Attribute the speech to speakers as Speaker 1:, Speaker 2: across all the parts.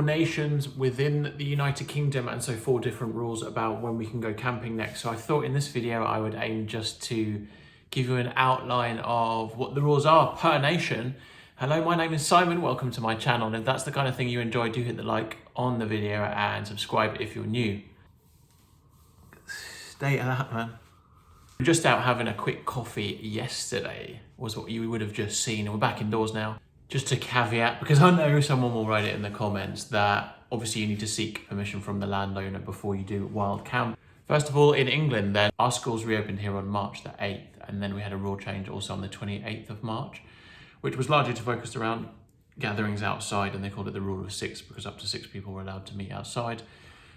Speaker 1: nations within the United Kingdom, and so 4 different rules about when we can go camping next. So I thought in this video I would aim just to give you an outline of what the rules are per nation. Hello, my name is Simon, welcome to my channel, and if that's the kind of thing you enjoy, do hit the like on the video and subscribe if you're new. State of that, man. Just out having a quick coffee yesterday was what you would have just seen, and we're back indoors now. Just to caveat, because I know someone will write it in the comments, that obviously you need to seek permission from the landowner before you do wild camp. First of all, in England then, our schools reopened here on March the 8th, and then we had a rule change also on the 28th of March, which was largely focused around gatherings outside, and they called it the rule of 6 because up to 6 people were allowed to meet outside.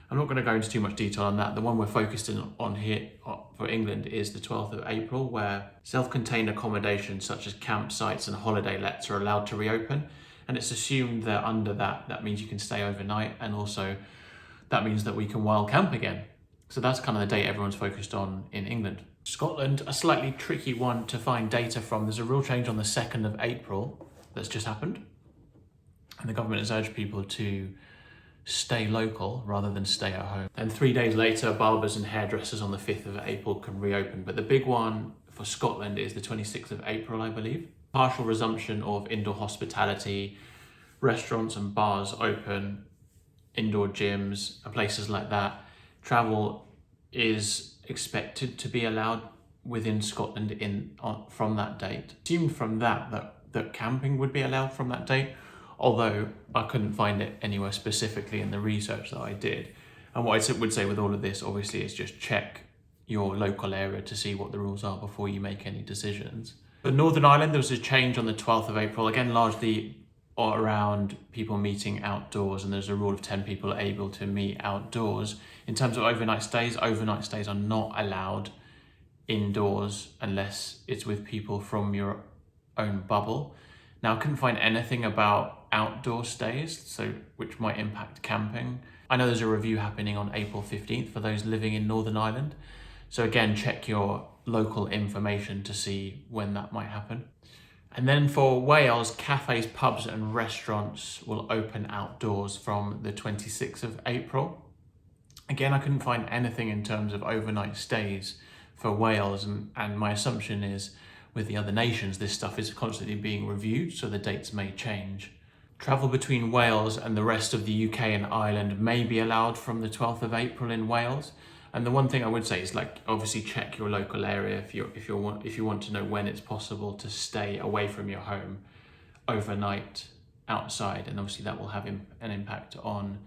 Speaker 1: I'm not going to go into too much detail on that. The one we're focused on here for England is the 12th of April, where self-contained accommodation such as campsites and holiday lets are allowed to reopen. And it's assumed that under that means you can stay overnight, and also that means that we can wild camp again. So that's kind of the date everyone's focused on in England. Scotland, a slightly tricky one to find data from. There's a rule change on the 2nd of April that's just happened. And the government has urged people to stay local rather than stay at home. And 3 days later, barbers and hairdressers on the 5th of April can reopen. But the big one for Scotland is the 26th of April, I believe. Partial resumption of indoor hospitality, restaurants and bars open, indoor gyms and places like that. Travel is expected to be allowed within Scotland from that date. Assumed from that camping would be allowed from that date, although I couldn't find it anywhere specifically in the research that I did. And what I would say with all of this, obviously, is just check your local area to see what the rules are before you make any decisions. For Northern Ireland, there was a change on the 12th of April, again, largely around people meeting outdoors, and there's a rule of 10 people able to meet outdoors. In terms of overnight stays are not allowed indoors unless it's with people from your own bubble. Now, I couldn't find anything about outdoor stays, which might impact camping. I know there's a review happening on April 15th for those living in Northern Ireland. So again, check your local information to see when that might happen. And then for Wales, cafes, pubs and restaurants will open outdoors from the 26th of April. Again, I couldn't find anything in terms of overnight stays for Wales, and my assumption is with the other nations, this stuff is constantly being reviewed, so the dates may change. Travel between Wales and the rest of the UK and Ireland may be allowed from the 12th of April in Wales. And the one thing I would say is, obviously check your local area if you want to know when it's possible to stay away from your home overnight outside, and obviously that will have an impact on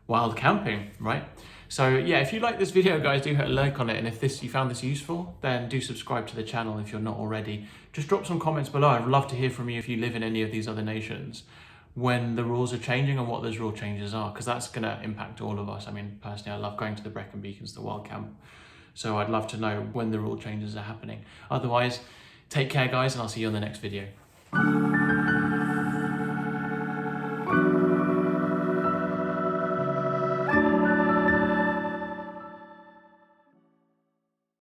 Speaker 1: wild camping, right? So yeah, if you like this video, guys, do hit a like on it, and if you found this useful, then do subscribe to the channel if you're not already. Just drop some comments below. I'd love to hear from you if you live in any of these other nations, when the rules are changing and what those rule changes are, because that's going to impact all of us. I mean, personally, I love going to the Brecon Beacons, the wild camp, so I'd love to know when the rule changes are happening. Otherwise, take care, guys, and I'll see you on the next video.